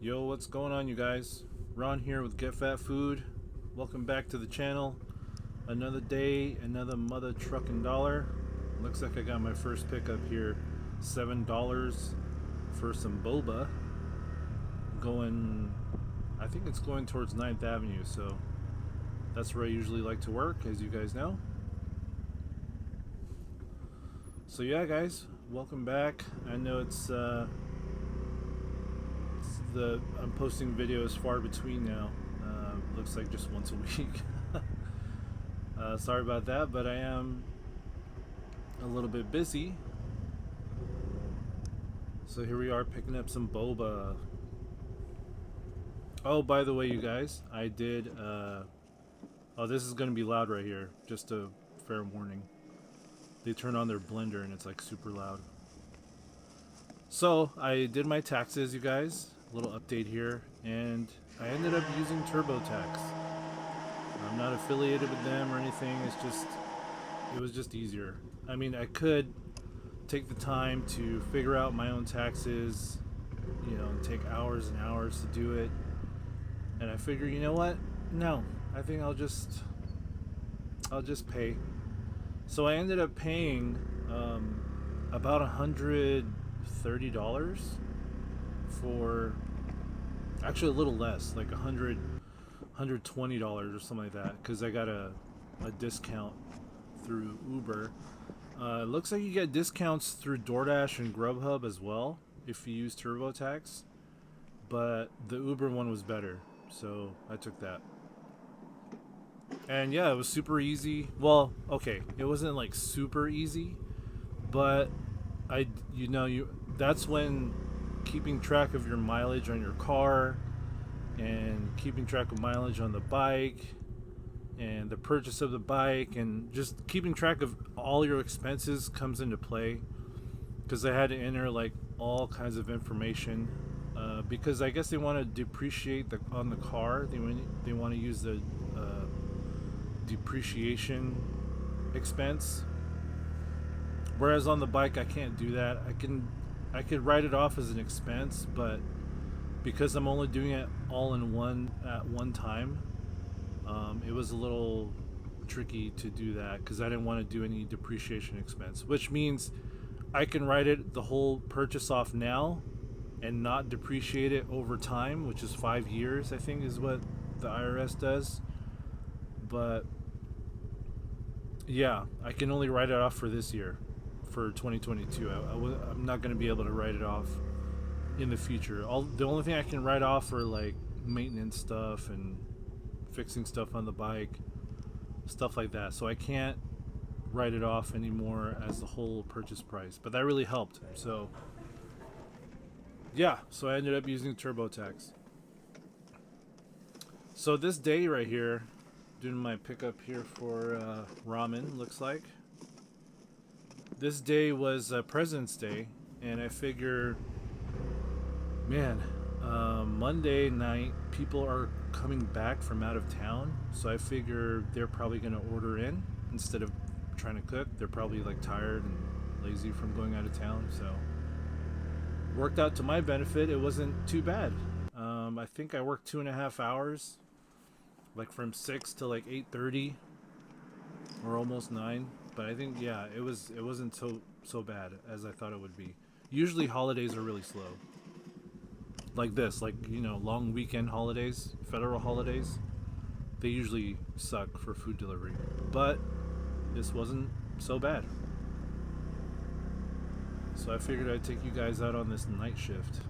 Yo, what's going on, you guys? Ron here with Get Fat Food. Welcome back to the channel. Another day, another mother trucking dollar. Looks like I got my first pickup here. $7 for some boba. Going, I think it's going towards 9th Avenue, so that's where I usually like to work, as you guys know. So yeah, guys, welcome back. I know I'm posting videos far between now. Looks like just once a week. Sorry about that, but I am a little bit busy. So here we are picking up some boba. Oh, by the way, you guys, I did. Oh, this is gonna be loud right here. Just a fair warning. They turn on their blender and it's like super loud. So I did my taxes, you guys. A little update here, and I ended up using TurboTax. I'm not affiliated with them or anything. It was just easier. I mean, I could take the time to figure out my own taxes, you know, and take hours and hours to do it. And I figure, you know what? No, I think I'll just pay. So I ended up paying about $130 for, actually a little less, like $120 or something like that, because I got a discount through Uber. It looks like you get discounts through DoorDash and Grubhub as well if you use TurboTax, but the Uber one was better, so I took that. And yeah, it was super easy. Well, okay, it wasn't like super easy, but that's when keeping track of your mileage on your car and keeping track of mileage on the bike and the purchase of the bike and just keeping track of all your expenses comes into play, because I had to enter like all kinds of information, because I guess they want to depreciate on the car. They want to use the depreciation expense, whereas on the bike I can't do that. I could write it off as an expense, but because I'm only doing it all in one at one time, it was a little tricky to do that because I didn't want to do any depreciation expense, which means I can write it the whole purchase off now and not depreciate it over time, which is 5 years, I think, is what the IRS does. But yeah, I can only write it off for this year, for 2022. I'm not going to be able to write it off in the future. The only thing I can write off are like maintenance stuff and fixing stuff on the bike, stuff like that. So I can't write it off anymore as the whole purchase price. But that really helped. So yeah, so I ended up using TurboTax. So this day right here, doing my pickup here for ramen, looks like. This day was President's Day, and I figure, man, Monday night people are coming back from out of town, so I figure they're probably going to order in instead of trying to cook. They're probably like tired and lazy from going out of town, so worked out to my benefit. It wasn't too bad. I think I worked 2.5 hours, like from 6 to like 8:30 or almost 9. But I think, yeah, it wasn't so bad as I thought it would be. Usually holidays are really slow. Like this, like, you know, long weekend holidays, federal holidays, they usually suck for food delivery. But this wasn't so bad. So I figured I'd take you guys out on this night shift.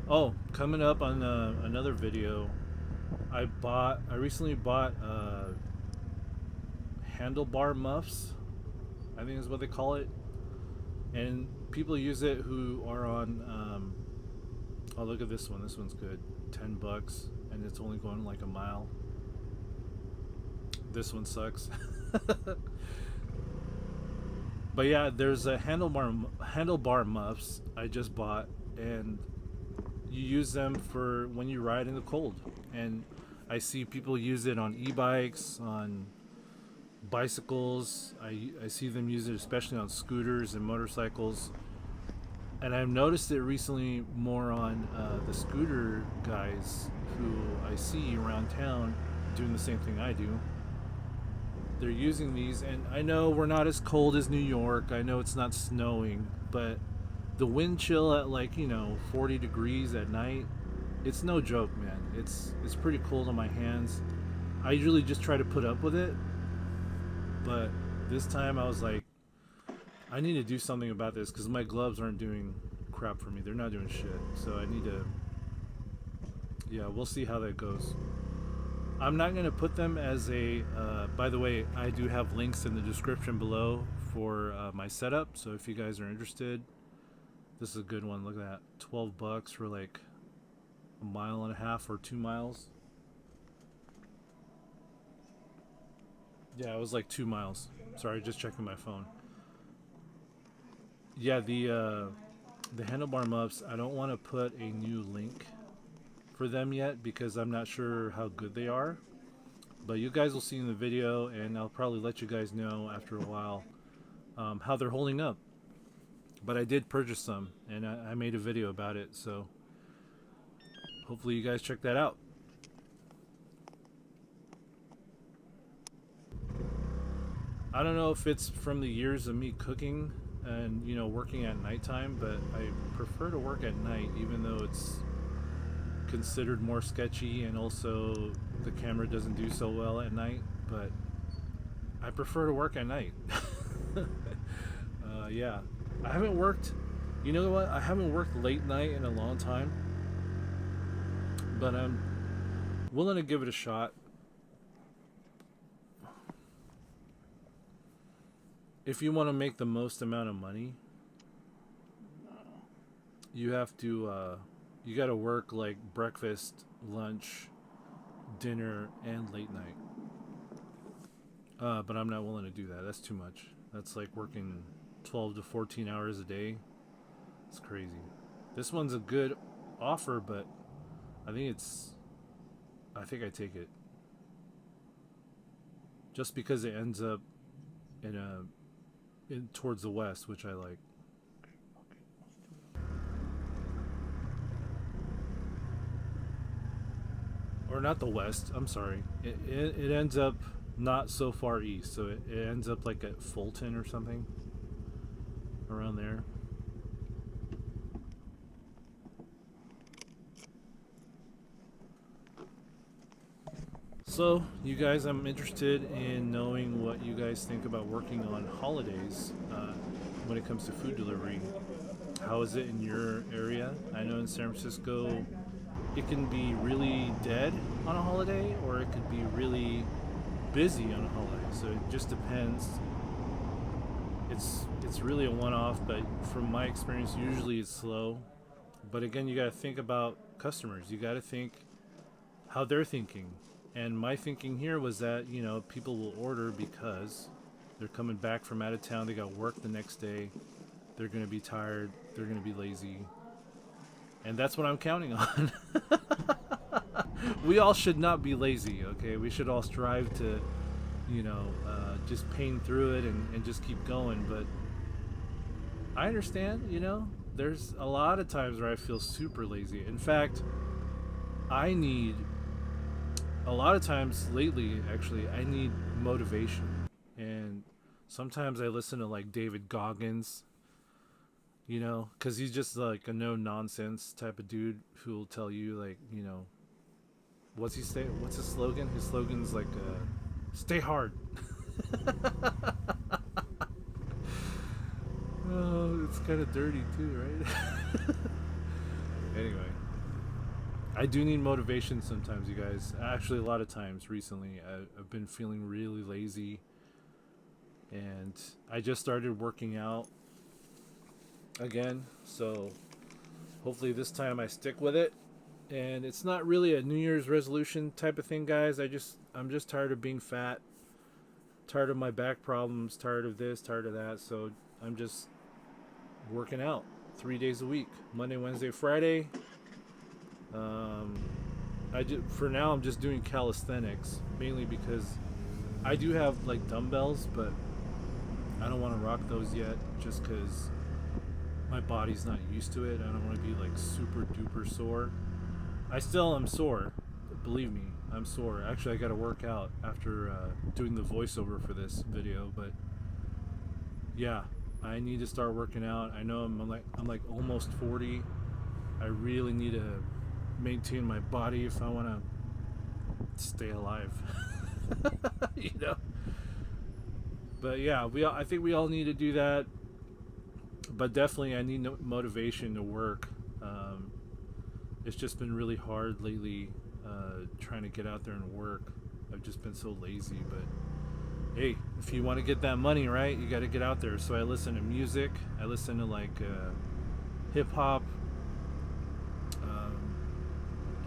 Oh, coming up on another video, I recently bought handlebar muffs, I think is what they call it, and people use it who are on oh, look at this one. This one's good. $10 and it's only going like a mile. This one sucks. But yeah, there's a handlebar muffs I just bought, and you use them for when you ride in the cold. And I see people use it on e-bikes, on bicycles. I see them use it especially on scooters and motorcycles. And I've noticed it recently more on the scooter guys who I see around town doing the same thing I do. They're using these, and I know we're not as cold as New York. I know it's not snowing, but the wind chill at, like, 40 degrees at night, it's no joke, man. It's pretty cold on my hands. I usually just try to put up with it, but this time I was like, I need to do something about this because my gloves aren't doing crap for me. They're not doing shit. So I need to, yeah, we'll see how that goes. I'm not going to put them as a, by the way, I do have links in the description below for my setup. So if you guys are interested, this is a good one. Look at that. $12 for like a mile and a half or 2 miles. Yeah, it was like 2 miles. Sorry, just checking my phone. Yeah, the handlebar muffs, I don't want to put a new link for them yet because I'm not sure how good they are. But you guys will see in the video, and I'll probably let you guys know after a while how they're holding up. But I did purchase some, and I made a video about it, so hopefully you guys check that out. I don't know if it's from the years of me cooking and working at nighttime, but I prefer to work at night, even though it's considered more sketchy and also the camera doesn't do so well at night. But I prefer to work at night. Yeah, I haven't worked, you know what, I haven't worked late night in a long time, but I'm willing to give it a shot. If you want to make the most amount of money, you have to, you got to work like breakfast, lunch, dinner, and late night. But I'm not willing to do that. That's too much. That's like working 12 to 14 hours a day. It's crazy. This one's a good offer, but I think I take it. Just because it ends up in towards the west, which I like. Or not the west, I'm sorry. It ends up not so far east, so it ends up like at Fulton or something. Around there. So, you guys, I'm interested in knowing what you guys think about working on holidays when it comes to food delivery. How is it in your area? I know in San Francisco it can be really dead on a holiday, or it could be really busy on a holiday. So it just depends. It's really a one-off, but from my experience, usually it's slow. But again, you got to think about customers. You got to think how they're thinking. And my thinking here was that, people will order because they're coming back from out of town. They got work the next day. They're going to be tired. They're going to be lazy. And that's what I'm counting on. We all should not be lazy, okay? We should all strive to, just pain through it and just keep going. But I understand, there's a lot of times where I feel super lazy. In fact, a lot of times lately, actually, I need motivation. And sometimes I listen to like David Goggins, because he's just like a no-nonsense type of dude who will tell you, like, what's his slogan? His slogan's like, stay hard. Oh, it's kind of dirty too, right? Anyway. I do need motivation sometimes, you guys. Actually, a lot of times recently, I've been feeling really lazy. And I just started working out again. So hopefully this time I stick with it. And it's not really a New Year's resolution type of thing, guys. I'm just tired of being fat. Tired of my back problems. Tired of this, tired of that. So I'm just working out 3 days a week. Monday, Wednesday, Friday. For now I'm just doing calisthenics, mainly because I do have like dumbbells, but I don't want to rock those yet, just because my body's not used to it. I don't want to be like super duper sore. I still am sore. Believe me, I'm sore. Actually, I got to work out after doing the voiceover for this video, but yeah, I need to start working out. I know I'm like almost 40. I really need to maintain my body if I want to stay alive. You know. But yeah, I think we all need to do that. But definitely, I need motivation to work. It's just been really hard lately, trying to get out there and work. I've just been so lazy. But hey, if you want to get that money, right, you got to get out there. So I listen to music. I listen to like hip hop,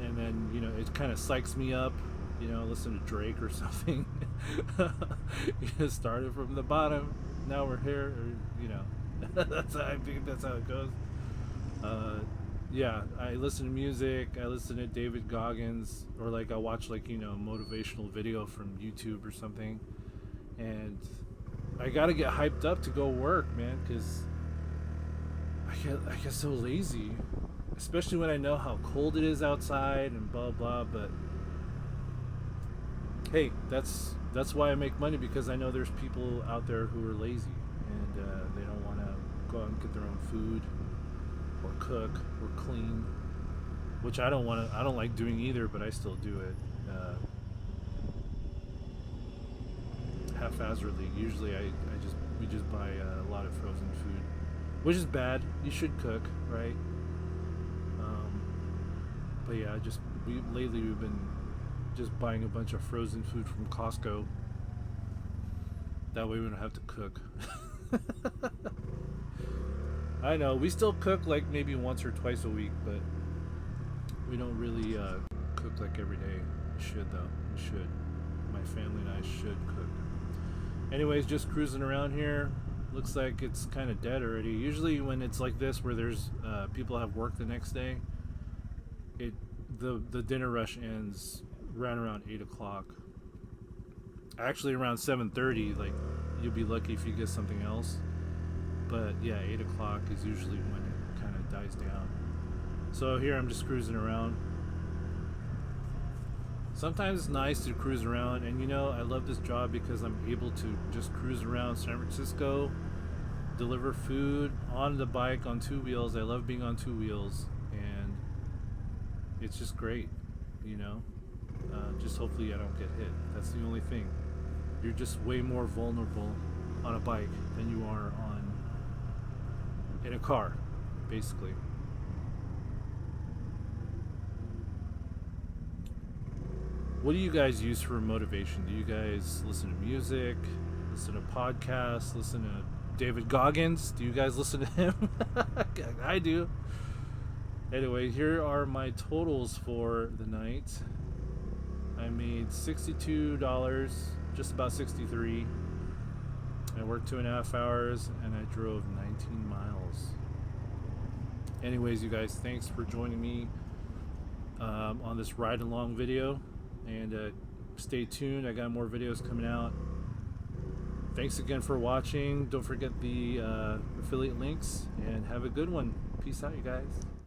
and then it kind of psychs me up. Listen to Drake or something. Started from the bottom, now we're here. Or, that's how I think that's how it goes. Yeah, I listen to music. I listen to David Goggins, or like I watch like motivational video from YouTube or something, and I gotta get hyped up to go work, man, because I get so lazy, especially when I know how cold it is outside and blah blah. But hey, that's why I make money, because I know there's people out there who are lazy and they don't want to go out and get their own food or cook or clean, which I don't like doing either, but I still do it haphazardly. Usually we just buy a lot of frozen food, which is bad. You should cook, right? But yeah, lately we've been just buying a bunch of frozen food from Costco. That way we don't have to cook. I know, we still cook like maybe once or twice a week, but we don't really cook like every day. We should though. We should. My family and I should cook. Anyways, just cruising around here. Looks like it's kind of dead already. Usually when it's like this, where there's people have work the next day, the dinner rush ends right around 8 o'clock. Actually around 7:30. Like, you'll be lucky if you get something else. But yeah, 8 o'clock is usually when it kind of dies down. So here I'm just cruising around. Sometimes it's nice to cruise around, and I love this job because I'm able to just cruise around San Francisco, deliver food on the bike on two wheels. I love being on two wheels, and it's just great, just hopefully I don't get hit. That's the only thing. You're just way more vulnerable on a bike than you are in a car, basically. What do you guys use for motivation? Do you guys listen to music, listen to podcasts, listen to David Goggins? Do you guys listen to him? I do. Anyway, here are my totals for the night. I made $62, just about 63. I worked 2.5 hours and I drove 19 miles. Anyways, you guys, thanks for joining me on this ride along video, and stay tuned. I got more videos coming out. Thanks again for watching. Don't forget the affiliate links, and have a good one. Peace out, you guys.